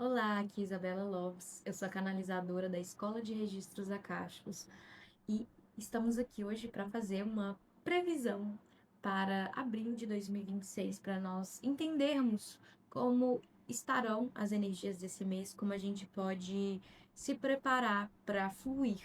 Olá, aqui Isabela Lopes. Eu sou a canalizadora da Escola de Registros Acásticos e estamos aqui hoje para fazer uma previsão para abril de 2026, para nós entendermos como estarão as energias desse mês, como a gente pode se preparar para fluir,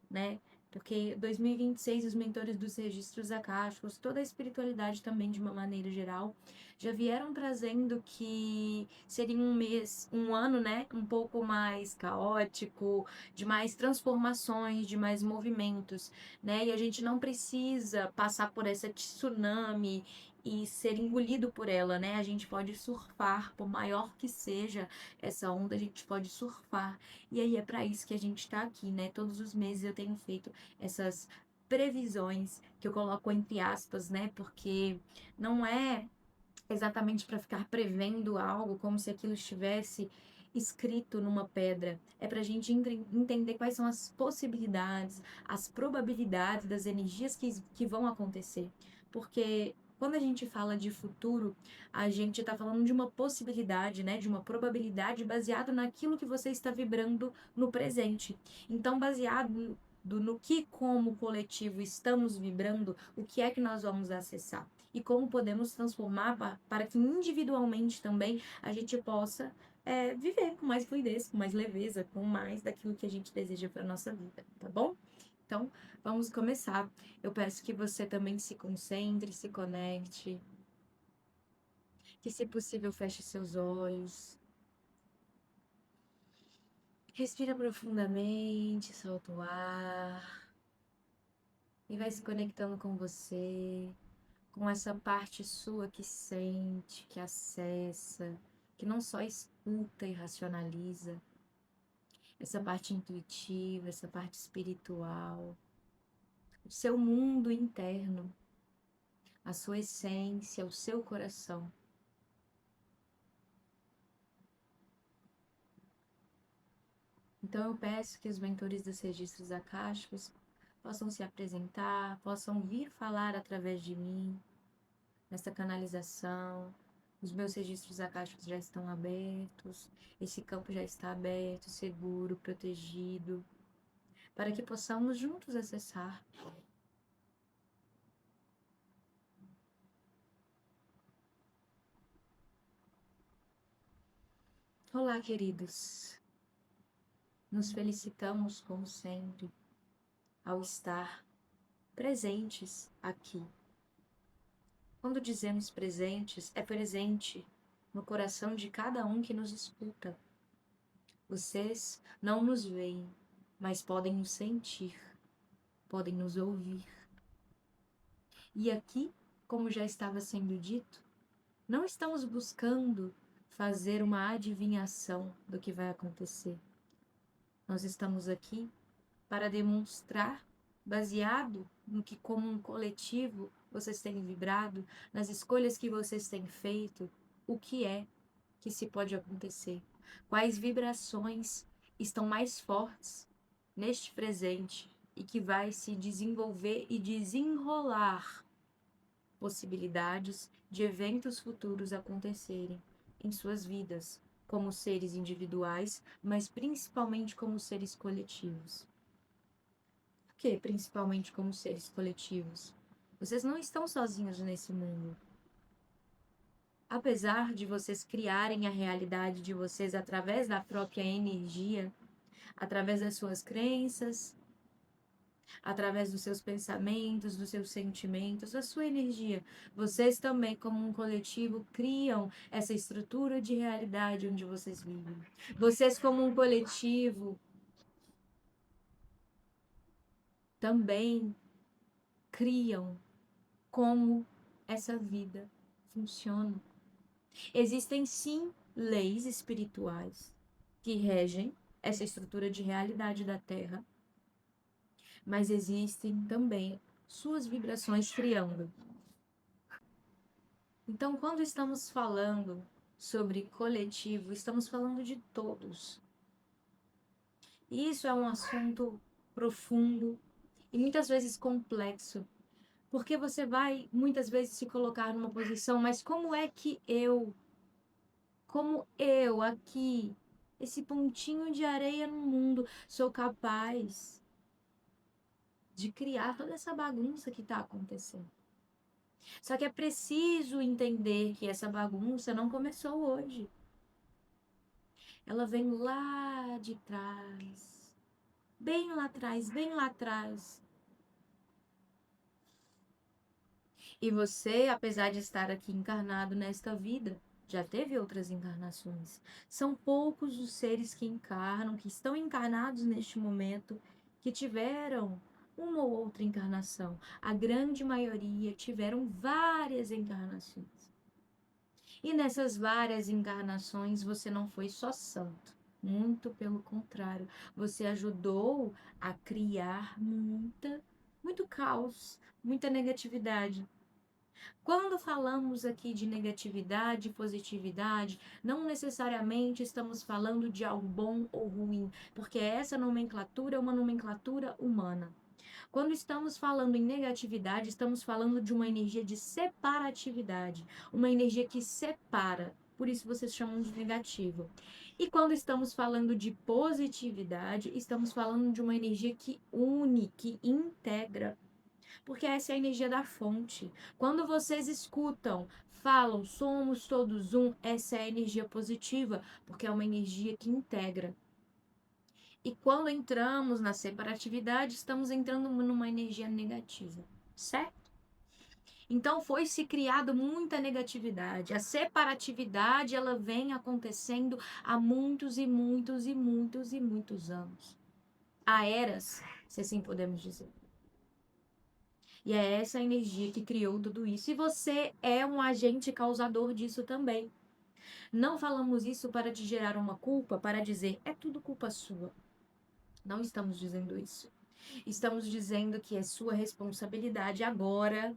né? Porque 2026, os mentores dos registros acásticos, toda a espiritualidade também de uma maneira geral, já vieram trazendo que seria um mês, um ano, né, um pouco mais caótico, de mais transformações, de mais movimentos, né? E a gente não precisa passar por essa tsunami e ser engolido por ela, né? A gente pode surfar, por maior que seja essa onda, a gente pode surfar. E aí é para isso que a gente está aqui, né? Todos os meses eu tenho feito essas previsões que eu coloco entre aspas, né? Porque não é exatamente para ficar prevendo algo como se aquilo estivesse escrito numa pedra. É para a gente entender quais são as possibilidades, as probabilidades das energias que vão acontecer. Porque quando a gente fala de futuro, a gente está falando de uma possibilidade, né, de uma probabilidade baseada naquilo que você está vibrando no presente. Então, baseado no que, como coletivo, estamos vibrando, o que é que nós vamos acessar e como podemos transformar para que individualmente também a gente possa viver com mais fluidez, com mais leveza, com mais daquilo que a gente deseja para nossa vida, tá bom? Então, vamos começar. Eu peço que você também se concentre, se conecte, que, se possível, feche seus olhos. Respira profundamente, solta o ar e vai se conectando com você, com essa parte sua que sente, que acessa, que não só escuta e racionaliza, essa parte intuitiva, essa parte espiritual, o seu mundo interno, a sua essência, o seu coração. Então eu peço que os mentores dos registros acásticos possam se apresentar, possam vir falar através de mim, nessa canalização. Os meus registros acásticos já estão abertos, esse campo já está aberto, seguro, protegido, para que possamos juntos acessar. Olá, queridos. Nos felicitamos, como sempre, ao estar presentes aqui. Quando dizemos presentes, é presente no coração de cada um que nos escuta. Vocês não nos veem, mas podem nos sentir, podem nos ouvir. E aqui, como já estava sendo dito, não estamos buscando fazer uma adivinhação do que vai acontecer. Nós estamos aqui para demonstrar, baseado no que, como um coletivo, vocês têm vibrado, nas escolhas que vocês têm feito, o que é que se pode acontecer. Quais vibrações estão mais fortes neste presente e que vai se desenvolver e desenrolar possibilidades de eventos futuros acontecerem em suas vidas, como seres individuais, mas principalmente como seres coletivos. Por que principalmente como seres coletivos? Vocês não estão sozinhos nesse mundo. Apesar de vocês criarem a realidade de vocês através da própria energia, através das suas crenças, através dos seus pensamentos, dos seus sentimentos, da sua energia. Vocês também, como um coletivo, criam essa estrutura de realidade onde vocês vivem. Vocês, como um coletivo, também criam como essa vida funciona. Existem sim leis espirituais que regem essa estrutura de realidade da Terra, mas existem também suas vibrações criando. Então, quando estamos falando sobre coletivo, estamos falando de todos. E isso é um assunto profundo e muitas vezes complexo, porque você vai muitas vezes se colocar numa posição, mas como é que como eu aqui esse pontinho de areia no mundo. Sou capaz de criar toda essa bagunça que está acontecendo. Só que é preciso entender que essa bagunça não começou hoje. Ela vem lá de trás. Bem lá atrás, bem lá atrás. E você, apesar de estar aqui encarnado nesta vida, já teve outras encarnações. São poucos os seres que encarnam, que estão encarnados neste momento, que tiveram uma ou outra encarnação. A grande maioria tiveram várias encarnações. E nessas várias encarnações você não foi só santo. Muito pelo contrário, você ajudou a criar muito caos, muita negatividade. Quando falamos aqui de negatividade e positividade, não necessariamente estamos falando de algo bom ou ruim, porque essa nomenclatura é uma nomenclatura humana. Quando estamos falando em negatividade, estamos falando de uma energia de separatividade, uma energia que separa. Por isso vocês chamam de negativo. E quando estamos falando de positividade, estamos falando de uma energia que une, que integra. Porque essa é a energia da fonte. Quando vocês escutam, falam, somos todos um, essa é a energia positiva, porque é uma energia que integra. E quando entramos na separatividade, estamos entrando numa energia negativa, certo? Então foi se criado muita negatividade. A separatividade, ela vem acontecendo há muitos e muitos e muitos e muitos anos. Há eras, se assim podemos dizer. E é essa energia que criou tudo isso. E você é um agente causador disso também. Não falamos isso para te gerar uma culpa, para dizer é tudo culpa sua. Não estamos dizendo isso. Estamos dizendo que é sua responsabilidade agora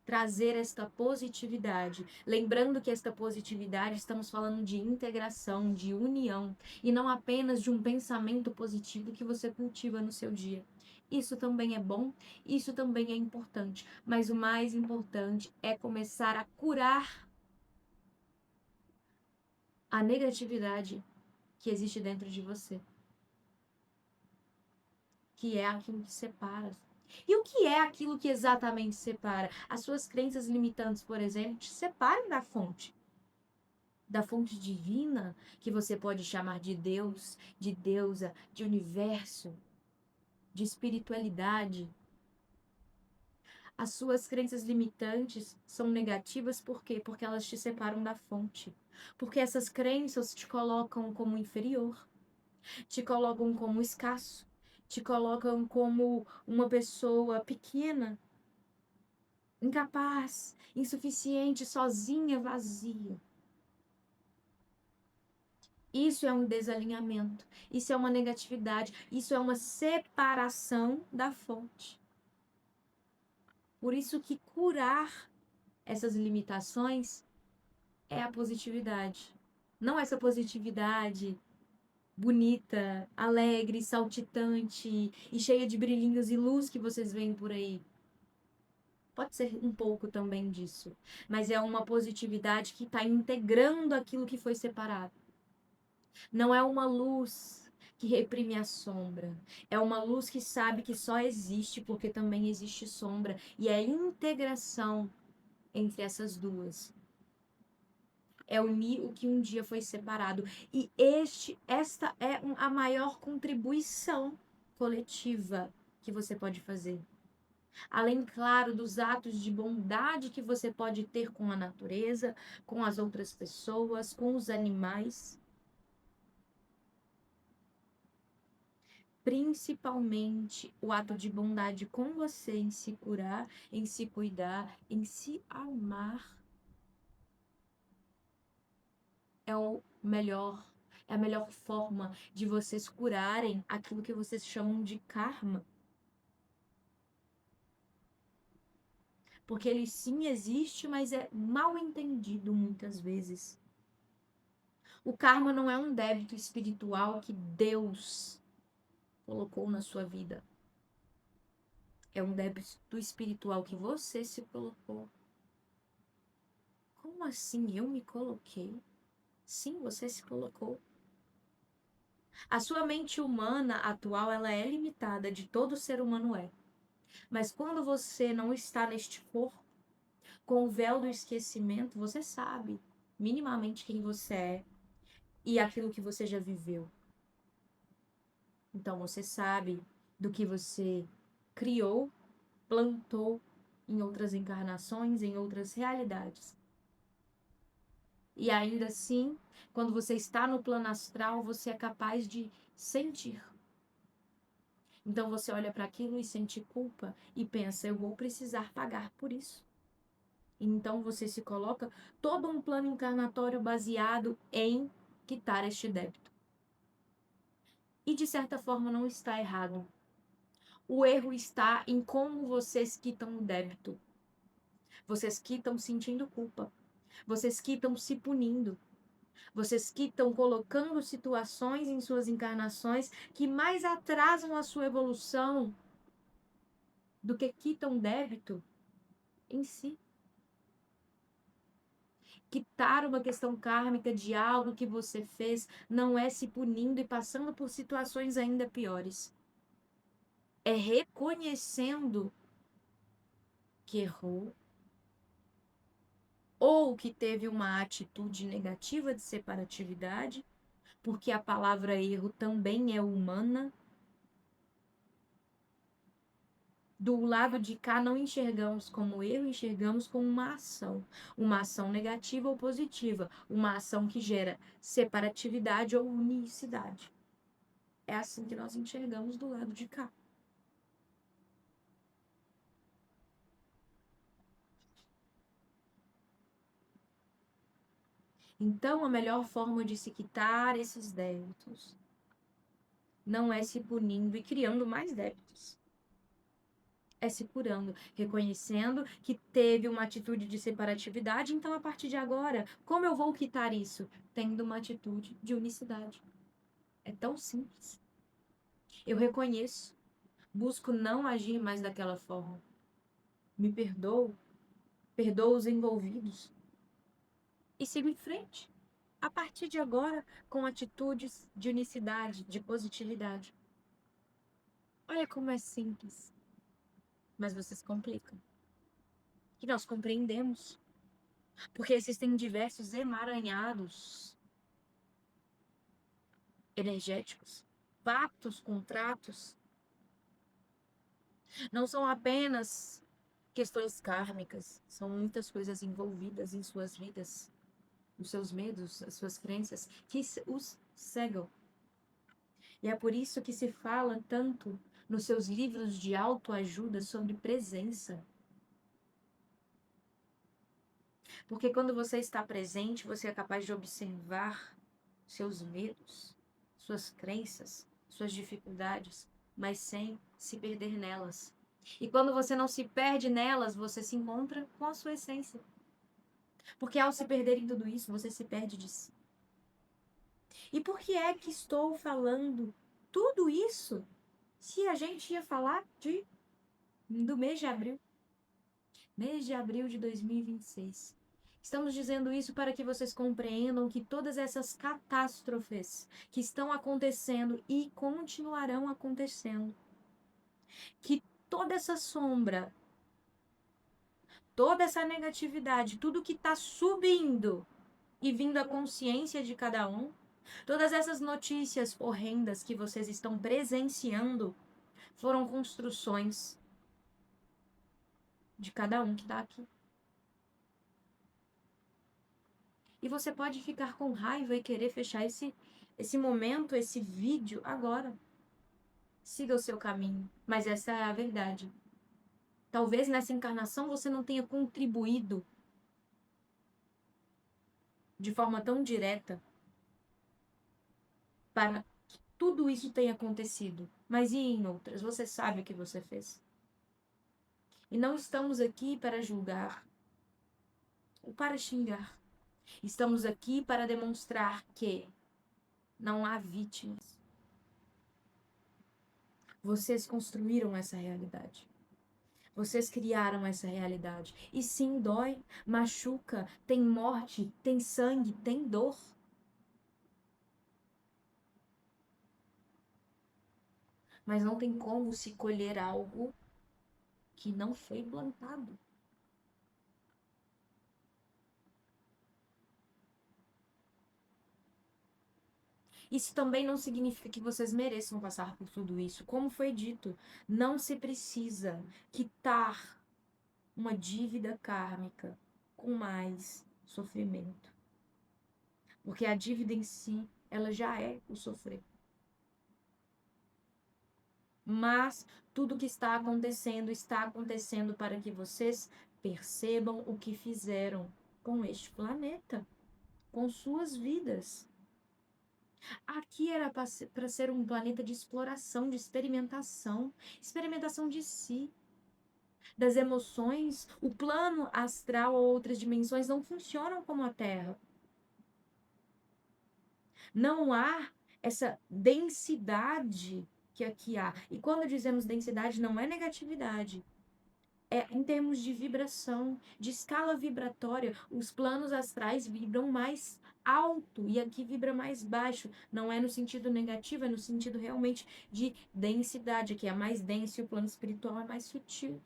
trazer esta positividade. Lembrando que esta positividade estamos falando de integração, de união, e não apenas de um pensamento positivo que você cultiva no seu dia. Isso também é bom, isso também é importante, mas o mais importante é começar a curar a negatividade que existe dentro de você, que é aquilo que separa. E o que é aquilo que exatamente separa? As suas crenças limitantes, por exemplo, te separam da fonte divina, que você pode chamar de Deus, de deusa, de universo, de espiritualidade. As suas crenças limitantes são negativas por quê? Porque elas te separam da fonte. Porque essas crenças te colocam como inferior, te colocam como escasso, te colocam como uma pessoa pequena, incapaz, insuficiente, sozinha, vazia. Isso é um desalinhamento, isso é uma negatividade, isso é uma separação da fonte. Por isso que curar essas limitações é a positividade. Não essa positividade bonita, alegre, saltitante e cheia de brilhinhos e luz que vocês veem por aí. Pode ser um pouco também disso, mas é uma positividade que está integrando aquilo que foi separado. Não é uma luz que reprime a sombra. É uma luz que sabe que só existe porque também existe sombra. E é a integração entre essas duas. É unir o que um dia foi separado. E esta é a maior contribuição coletiva que você pode fazer. Além, claro, dos atos de bondade que você pode ter com a natureza, com as outras pessoas, com os animais. Principalmente o ato de bondade com você, em se curar, em se cuidar, em se amar, é o melhor, é a melhor forma de vocês curarem aquilo que vocês chamam de karma. Porque ele sim existe, mas é mal entendido muitas vezes. O karma não é um débito espiritual que Deus colocou na sua vida. É um débito espiritual que você se colocou. Como assim eu me coloquei? Sim, você se colocou. A sua mente humana atual, ela é limitada, de todo ser humano é. Mas quando você não está neste corpo, com o véu do esquecimento, você sabe minimamente quem você é e aquilo que você já viveu. Então você sabe do que você criou, plantou em outras encarnações, em outras realidades. E ainda assim, quando você está no plano astral, você é capaz de sentir. Então você olha para aquilo e sente culpa e pensa, eu vou precisar pagar por isso. Então você se coloca todo um plano encarnatório baseado em quitar este débito. E de certa forma não está errado. O erro está em como vocês quitam o débito. Vocês quitam sentindo culpa. Vocês quitam se punindo. Vocês quitam colocando situações em suas encarnações que mais atrasam a sua evolução do que quitam débito em si. Quitar uma questão kármica de algo que você fez não é se punindo e passando por situações ainda piores. É reconhecendo que errou ou que teve uma atitude negativa de separatividade, porque a palavra erro também é humana. Do lado de cá não enxergamos como erro, enxergamos como uma ação negativa ou positiva, uma ação que gera separatividade ou unicidade. É assim que nós enxergamos do lado de cá. Então, a melhor forma de se quitar esses débitos não é se punindo e criando mais débitos. É se curando, reconhecendo que teve uma atitude de separatividade, então a partir de agora, como eu vou quitar isso? Tendo uma atitude de unicidade. É tão simples. Eu reconheço, busco não agir mais daquela forma. Me perdoo, perdoo os envolvidos e sigo em frente. A partir de agora, com atitudes de unicidade, de positividade. Olha como é simples, mas vocês complicam. E nós compreendemos, porque existem diversos emaranhados energéticos, pactos, contratos. Não são apenas questões kármicas, são muitas coisas envolvidas em suas vidas, os seus medos, as suas crenças, que os cegam. E é por isso que se fala tanto nos seus livros de autoajuda sobre presença. Porque quando você está presente, você é capaz de observar seus medos, suas crenças, suas dificuldades, mas sem se perder nelas. E quando você não se perde nelas, você se encontra com a sua essência. Porque ao se perder em tudo isso, você se perde de si. E por que é que estou falando tudo isso se a gente ia falar do mês de abril? Mês de abril de 2026. Estamos dizendo isso para que vocês compreendam que todas essas catástrofes que estão acontecendo e continuarão acontecendo, que toda essa sombra, toda essa negatividade, tudo que está subindo e vindo à consciência de cada um, todas essas notícias horrendas que vocês estão presenciando foram construções de cada um que está aqui. E você pode ficar com raiva e querer fechar esse momento, esse vídeo agora. Siga o seu caminho, mas essa é a verdade. Talvez nessa encarnação você não tenha contribuído de forma tão direta para que tudo isso tenha acontecido. Mas e em outras? Você sabe o que você fez. E não estamos aqui para julgar ou para xingar. Estamos aqui para demonstrar que não há vítimas. Vocês construíram essa realidade. Vocês criaram essa realidade. E sim, dói, machuca, tem morte, tem sangue, tem dor. Mas não tem como se colher algo que não foi plantado. Isso também não significa que vocês mereçam passar por tudo isso. Como foi dito, não se precisa quitar uma dívida kármica com mais sofrimento. Porque a dívida em si, ela já é o sofrer. Mas tudo que está acontecendo para que vocês percebam o que fizeram com este planeta, com suas vidas. Aqui era para ser um planeta de exploração, de experimentação, experimentação de si, das emoções. O plano astral ou outras dimensões não funcionam como a Terra. Não há essa densidade que aqui há. E quando dizemos densidade, não é negatividade. É em termos de vibração, de escala vibratória, os planos astrais vibram mais alto e aqui vibra mais baixo. Não é no sentido negativo, é no sentido realmente de densidade, que é mais denso e o plano espiritual é mais sutil.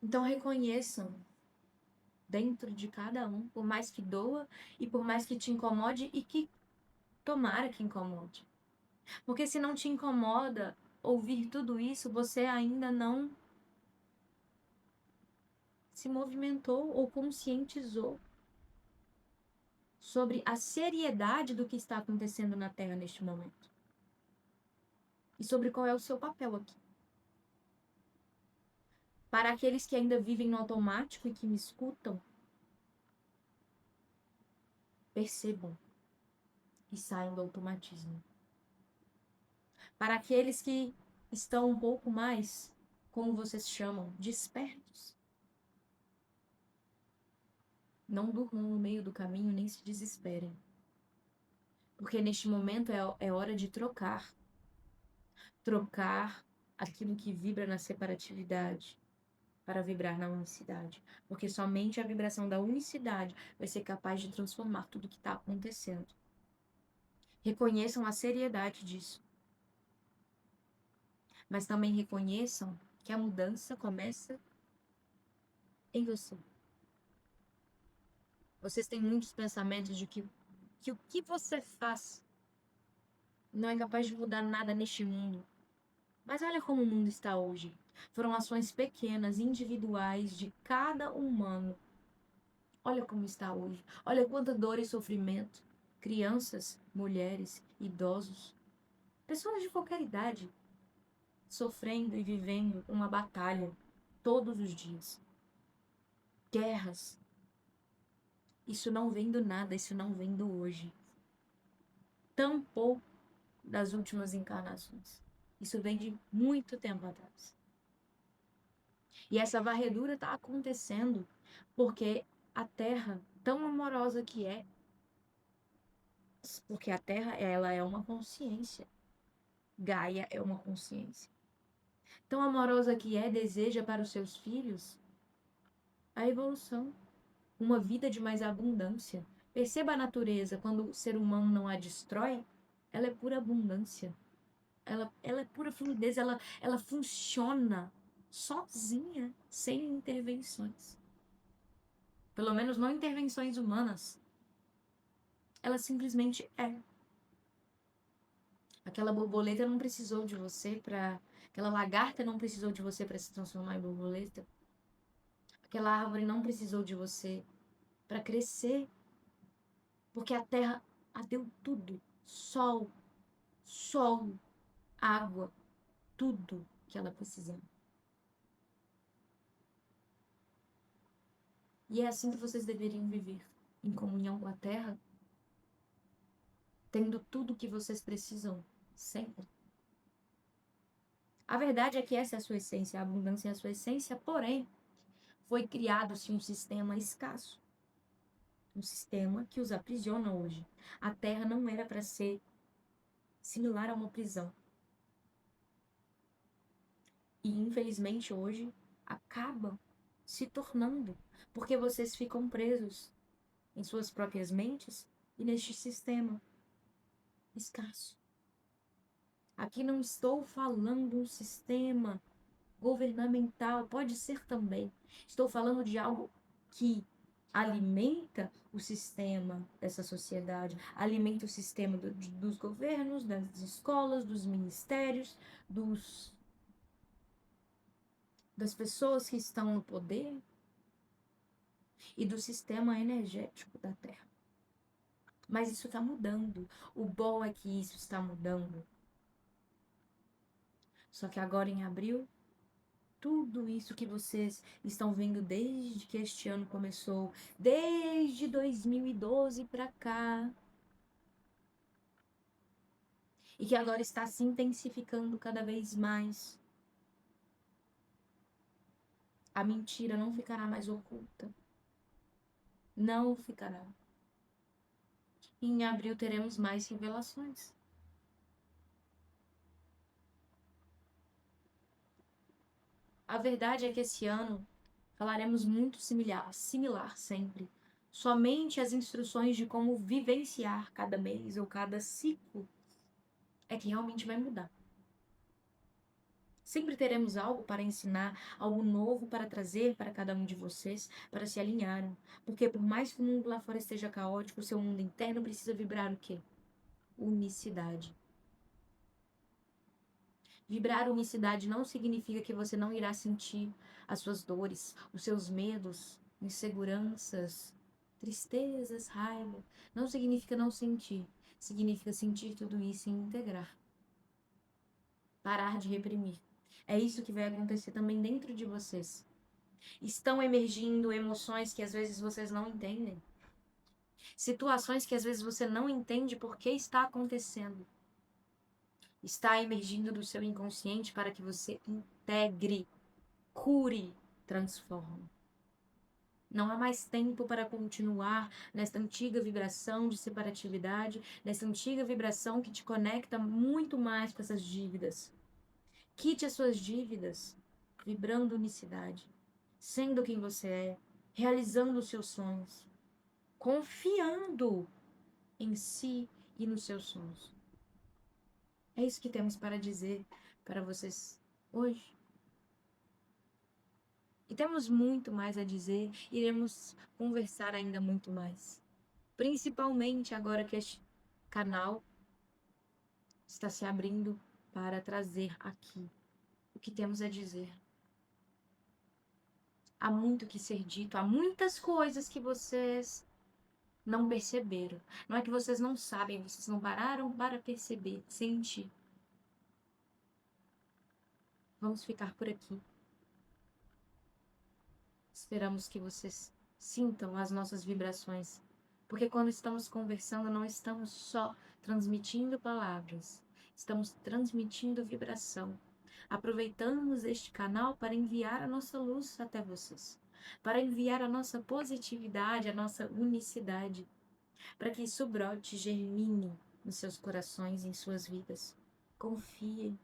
Então reconheçam dentro de cada um, por mais que doa e por mais que te incomode e que tomara que incomode. Porque se não te incomoda ouvir tudo isso, você ainda não se movimentou ou conscientizou sobre a seriedade do que está acontecendo na Terra neste momento. E sobre qual é o seu papel aqui. Para aqueles que ainda vivem no automático e que me escutam, percebam e saiam do automatismo. Para aqueles que estão um pouco mais, como vocês chamam, despertos, não durmam no meio do caminho nem se desesperem. Porque neste momento é hora de trocar. Trocar aquilo que vibra na separatividade para vibrar na unicidade. Porque somente a vibração da unicidade vai ser capaz de transformar tudo que está acontecendo. Reconheçam a seriedade disso. Mas também reconheçam que a mudança começa em você. Vocês têm muitos pensamentos de que o que você faz não é capaz de mudar nada neste mundo. Mas olha como o mundo está hoje. Foram ações pequenas, individuais de cada humano. Olha como está hoje. Olha quanta dor e sofrimento. Crianças, mulheres, idosos, pessoas de qualquer idade, sofrendo e vivendo uma batalha todos os dias. Guerras. Isso não vem do nada, isso não vem do hoje. Tampouco das últimas encarnações. Isso vem de muito tempo atrás. E essa varredura está acontecendo porque a Terra, tão amorosa que é, porque a Terra, ela é uma consciência. Gaia é uma consciência. Tão amorosa que é, deseja para os seus filhos a evolução, uma vida de mais abundância. Perceba a natureza, quando o ser humano não a destrói, ela é pura abundância. Ela é pura fluidez, ela funciona sozinha, sem intervenções. Pelo menos não intervenções humanas. Ela simplesmente é. Aquela borboleta não precisou de você para. Aquela lagarta não precisou de você para se transformar em borboleta. Aquela árvore não precisou de você para crescer. Porque a terra a deu tudo: sol, água, tudo que ela precisava. E é assim que vocês deveriam viver, em comunhão com a terra, tendo tudo que vocês precisam sempre. A verdade é que essa é a sua essência, a abundância é a sua essência, porém, foi criado-se um sistema escasso, um sistema que os aprisiona hoje. A Terra não era para ser similar a uma prisão. E infelizmente hoje acabam se tornando, porque vocês ficam presos em suas próprias mentes e neste sistema escasso. Aqui não estou falando um sistema governamental, pode ser também. Estou falando de algo que alimenta o sistema dessa sociedade, alimenta o sistema dos governos, das escolas, dos ministérios, das pessoas que estão no poder e do sistema energético da Terra. Mas isso está mudando. O bom é que isso está mudando. Só que agora em abril, tudo isso que vocês estão vendo desde que este ano começou, desde 2012 para cá, e que agora está se intensificando cada vez mais. A mentira não ficará mais oculta. Não ficará. E em abril teremos mais revelações. A verdade é que esse ano falaremos muito similar sempre. Somente as instruções de como vivenciar cada mês ou cada ciclo é que realmente vai mudar. Sempre teremos algo para ensinar, algo novo para trazer para cada um de vocês, para se alinharem. Porque por mais que o mundo lá fora esteja caótico, o seu mundo interno precisa vibrar o quê? Unicidade. Vibrar unicidade não significa que você não irá sentir as suas dores, os seus medos, inseguranças, tristezas, raiva. Não significa não sentir. Significa sentir tudo isso e integrar. Parar de reprimir. É isso que vai acontecer também dentro de vocês. Estão emergindo emoções que às vezes vocês não entendem. Situações que às vezes você não entende por que está acontecendo. Está emergindo do seu inconsciente para que você integre, cure, transforme. Não há mais tempo para continuar nesta antiga vibração de separatividade, nessa antiga vibração que te conecta muito mais com essas dívidas. Quite as suas dívidas, vibrando unicidade, sendo quem você é, realizando os seus sonhos, confiando em si e nos seus sonhos. É isso que temos para dizer para vocês hoje. E temos muito mais a dizer, iremos conversar ainda muito mais. Principalmente agora que este canal está se abrindo para trazer aqui o que temos a dizer. Há muito que ser dito, há muitas coisas que vocês não perceberam. Não é que vocês não sabem, vocês não pararam para perceber, sentir. Vamos ficar por aqui. Esperamos que vocês sintam as nossas vibrações, porque quando estamos conversando, não estamos só transmitindo palavras, estamos transmitindo vibração. Aproveitamos este canal para enviar a nossa luz até vocês, para enviar a nossa positividade, a nossa unicidade, para que isso brote, germine nos seus corações, em suas vidas. Confiem,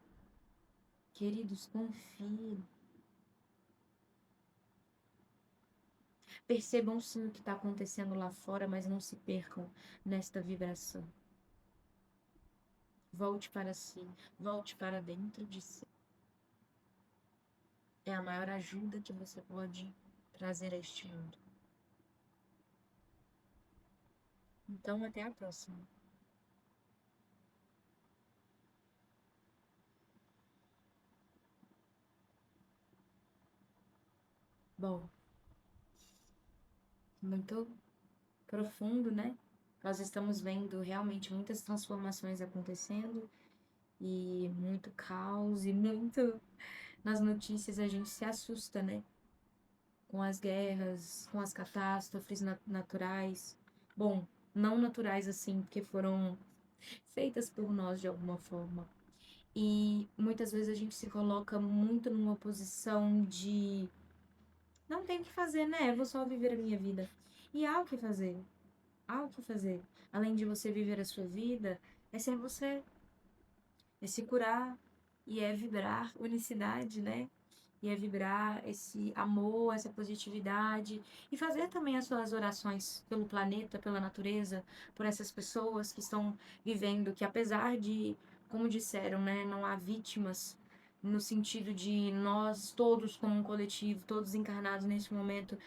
queridos, confiem. Percebam sim o que está acontecendo lá fora, mas não se percam nesta vibração. Volte para si, volte para dentro de si. É a maior ajuda que você pode trazer a este mundo. Então, até a próxima. Bom, muito profundo, né? Nós estamos vendo realmente muitas transformações acontecendo e muito caos e muito nas notícias a gente se assusta, né? Com as guerras, com as catástrofes naturais. Bom, não naturais assim, porque foram feitas por nós de alguma forma. E muitas vezes a gente se coloca muito numa posição de não tenho o que fazer, né? Vou só viver a minha vida. E há o que fazer. Há o que fazer. Além de você viver a sua vida, é ser você. É se curar, e é vibrar unicidade, né? E é vibrar esse amor, essa positividade e fazer também as suas orações pelo planeta, pela natureza, por essas pessoas que estão vivendo, que apesar de, como disseram, né, não há vítimas no sentido de nós todos como um coletivo, todos encarnados nesse momento,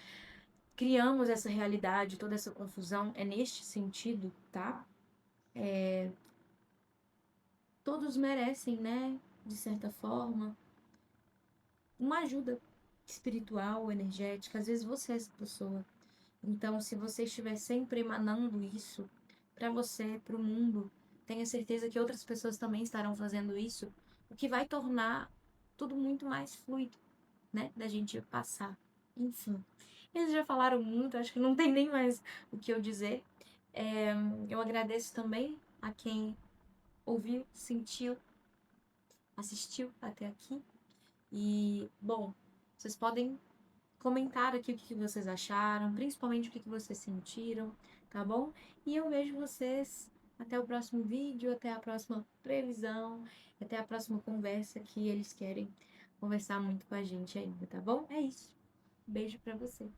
criamos essa realidade, toda essa confusão, é neste sentido, tá? Todos merecem, né, de certa forma, uma ajuda espiritual, energética. Às vezes você é essa pessoa. Então, se você estiver sempre emanando isso para você, para o mundo, tenha certeza que outras pessoas também estarão fazendo isso, o que vai tornar tudo muito mais fluido, né? Da gente passar. Enfim, eles já falaram muito, acho que não tem nem mais o que eu dizer. É, eu agradeço também a quem ouviu, sentiu, assistiu até aqui. E, bom, vocês podem comentar aqui o que vocês acharam, principalmente o que vocês sentiram, tá bom? E eu vejo vocês até o próximo vídeo, até a próxima previsão, até a próxima conversa que eles querem conversar muito com a gente ainda, tá bom? É isso. Beijo pra você.